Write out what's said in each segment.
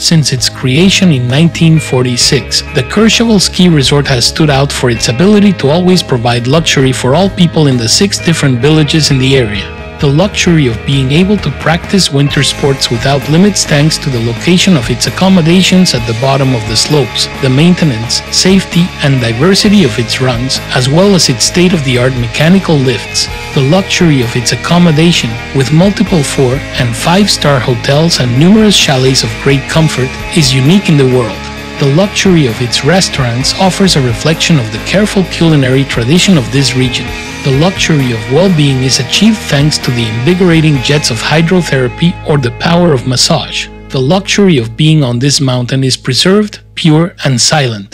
Since its creation in 1946, the Courchevel ski resort has stood out for its ability to always provide luxury for all people in the 6 different villages in the area. The luxury of being able to practice winter sports without limits thanks to the location of its accommodations at the bottom of the slopes, the maintenance, safety, and diversity of its runs, as well as its state-of-the-art mechanical lifts. The luxury of its accommodation, with multiple 4- and 5-star hotels and numerous chalets of great comfort, is unique in the world. The luxury of its restaurants offers a reflection of the careful culinary tradition of this region. The luxury of well-being is achieved thanks to the invigorating jets of hydrotherapy or the power of massage. The luxury of being on this mountain is preserved, pure, and silent.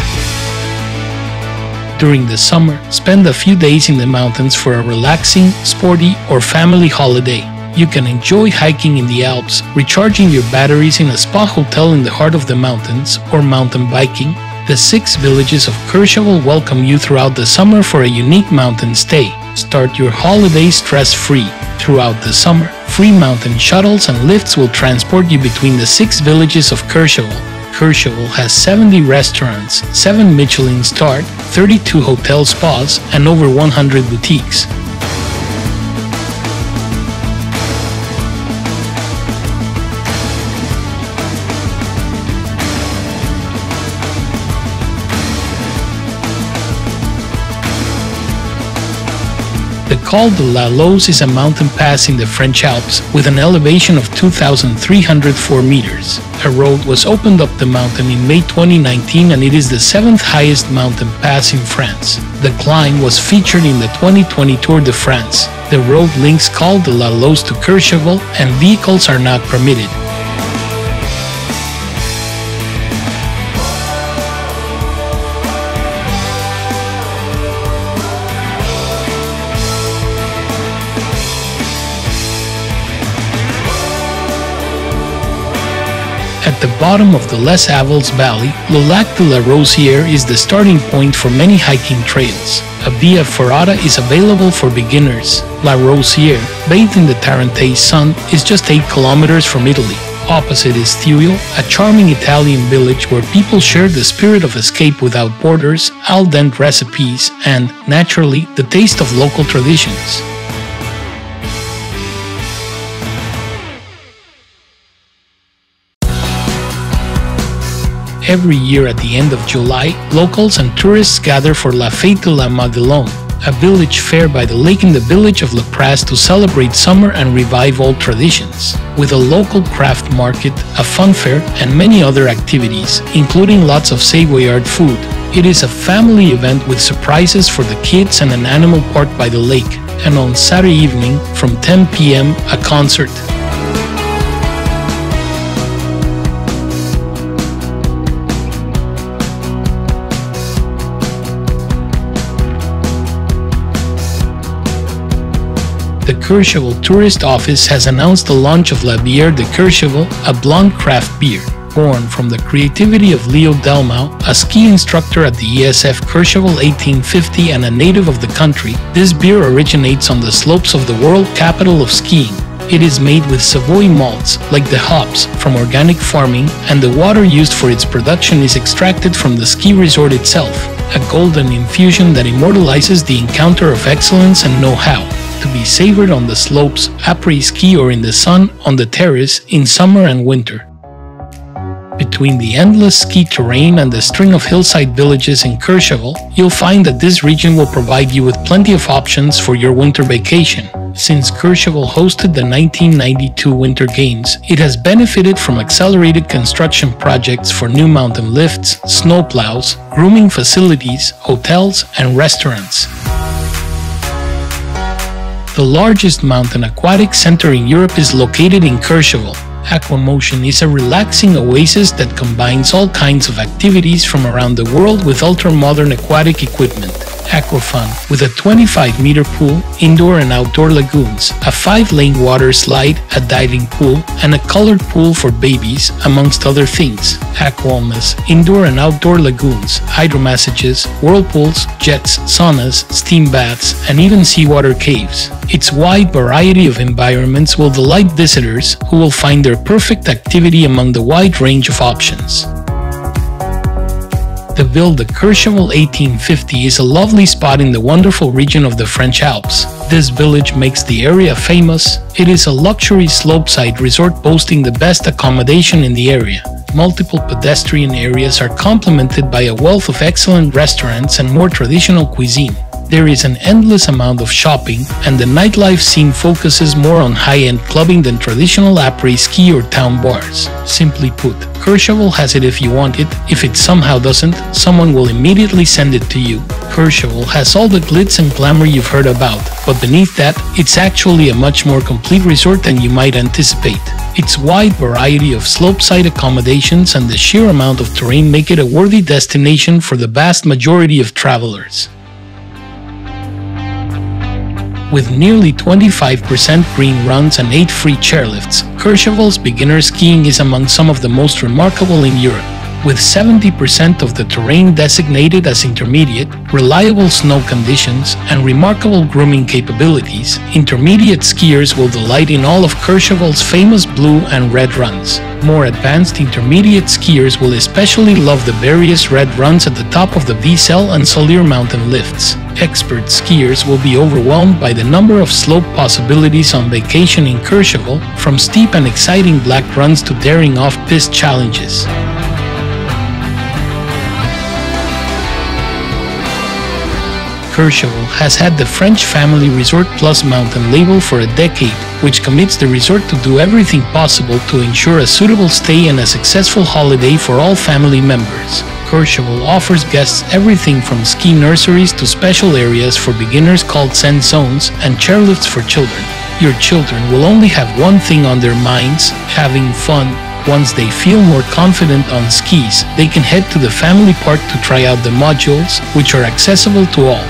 During the summer, spend a few days in the mountains for a relaxing, sporty, or family holiday. You can enjoy hiking in the Alps, recharging your batteries in a spa hotel in the heart of the mountains, or mountain biking. The 6 villages of Courchevel welcome you throughout the summer for a unique mountain stay. Start your holiday stress-free. Throughout the summer, free mountain shuttles and lifts will transport you between the 6 villages of Courchevel. Courchevel has 70 restaurants, 7 Michelin-starred, 32 hotel spas, and over 100 boutiques. The Col de la Loze is a mountain pass in the French Alps with an elevation of 2,304 meters. A road was opened up the mountain in May 2019 and it is the 7th highest mountain pass in France. The climb was featured in the 2020 Tour de France. The road links Col de la Loze to Courchevel and vehicles are not permitted. At the bottom of the Les Avals Valley, Le Lac de la Rosière is the starting point for many hiking trails. A via ferrata is available for beginners. La Rosière, bathed in the Tarentaise sun, is just 8 kilometers from Italy. Opposite is Thuil, a charming Italian village where people share the spirit of escape without borders, al dente recipes, and, naturally, the taste of local traditions. Every year at the end of July, locals and tourists gather for La Fête de la Madelon, a village fair by the lake in the village of La Praz to celebrate summer and revive old traditions. With a local craft market, a fun fair, and many other activities, including lots of Savoyard food. It is a family event with surprises for the kids and an animal park by the lake. And on Saturday evening, from 10 p.m., a concert. The Courchevel Tourist Office has announced the launch of La Biére de Courchevel, a blonde craft beer. Born from the creativity of Leo Delmau, a ski instructor at the ESF Courchevel 1850 and a native of the country, this beer originates on the slopes of the world capital of skiing. It is made with Savoy malts, like the hops, from organic farming, and the water used for its production is extracted from the ski resort itself, a golden infusion that immortalizes the encounter of excellence and know-how. To be savored on the slopes, après-ski or in the sun, on the terrace, in summer and winter. Between the endless ski terrain and the string of hillside villages in Courchevel, you'll find that this region will provide you with plenty of options for your winter vacation. Since Courchevel hosted the 1992 Winter Games, it has benefited from accelerated construction projects for new mountain lifts, snowplows, grooming facilities, hotels, and restaurants. The largest mountain aquatic center in Europe is located in Courchevel. Aquamotion is a relaxing oasis that combines all kinds of activities from around the world with ultra-modern aquatic equipment. Aquafun, with a 25-meter pool, indoor and outdoor lagoons, a 5-lane water slide, a diving pool, and a colored pool for babies, amongst other things. Aquamotion, indoor and outdoor lagoons, hydromassages, whirlpools, jets, saunas, steam baths, and even seawater caves. Its wide variety of environments will delight visitors who will find their perfect activity among the wide range of options. The Ville de Courchevel 1850 is a lovely spot in the wonderful region of the French Alps. This village makes the area famous. It is a luxury slopeside resort boasting the best accommodation in the area. Multiple pedestrian areas are complemented by a wealth of excellent restaurants and more traditional cuisine. There is an endless amount of shopping, and the nightlife scene focuses more on high-end clubbing than traditional après-ski or town bars. Simply put, Courchevel has it if you want it. If it somehow doesn't, someone will immediately send it to you. Courchevel has all the glitz and glamour you've heard about, but beneath that, it's actually a much more complete resort than you might anticipate. Its wide variety of slopeside accommodations and the sheer amount of terrain make it a worthy destination for the vast majority of travelers. With nearly 25% green runs and 8 free chairlifts, Courchevel's beginner skiing is among some of the most remarkable in Europe. With 70% of the terrain designated as intermediate, reliable snow conditions, and remarkable grooming capabilities, intermediate skiers will delight in all of Courchevel's famous blue and red runs. More advanced intermediate skiers will especially love the various red runs at the top of the Vicel and Solier mountain lifts. Expert skiers will be overwhelmed by the number of slope possibilities on vacation in Courchevel, from steep and exciting black runs to daring off-piste challenges. Courchevel has had the French Family Resort Plus mountain label for a decade, which commits the resort to do everything possible to ensure a suitable stay and a successful holiday for all family members. Courchevel offers guests everything from ski nurseries to special areas for beginners called Zen zones and chairlifts for children. Your children will only have one thing on their minds: having fun. Once they feel more confident on skis, they can head to the family park to try out the modules, which are accessible to all.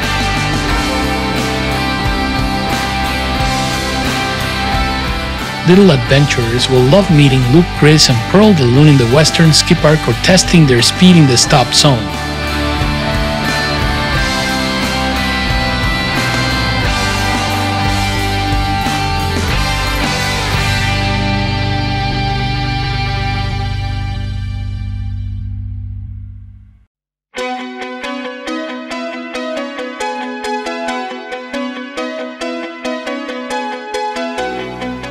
Little adventurers will love meeting Luke Gris and Pearl de Lune in the Western Ski Park or testing their speed in the stop zone.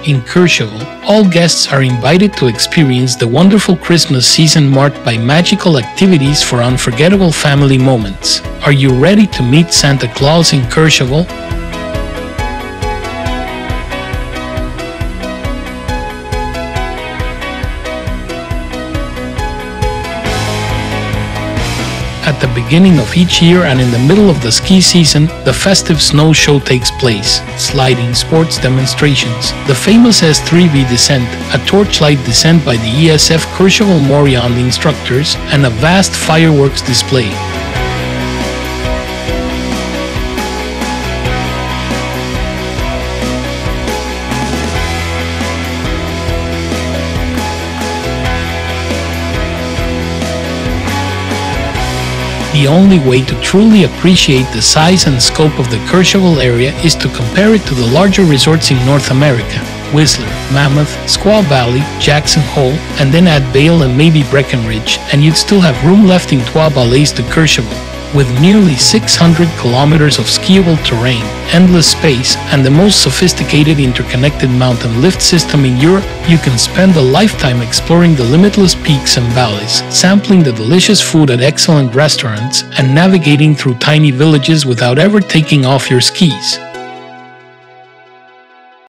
In Courchevel, all guests are invited to experience the wonderful Christmas season marked by magical activities for unforgettable family moments. Are you ready to meet Santa Claus in Courchevel? At the beginning of each year and in the middle of the ski season, the festive snow show takes place. Sliding sports demonstrations, the famous S3V descent, a torchlight descent by the ESF Courchevel Morillon instructors, and a vast fireworks display. The only way to truly appreciate the size and scope of the Courchevel area is to compare it to the larger resorts in North America: Whistler, Mammoth, Squaw Valley, Jackson Hole, and then add Vail and maybe Breckenridge, and you'd still have room left in Trois Ballets de Courchevel. With nearly 600 kilometers of skiable terrain, endless space, and the most sophisticated interconnected mountain lift system in Europe, you can spend a lifetime exploring the limitless peaks and valleys, sampling the delicious food at excellent restaurants, and navigating through tiny villages without ever taking off your skis.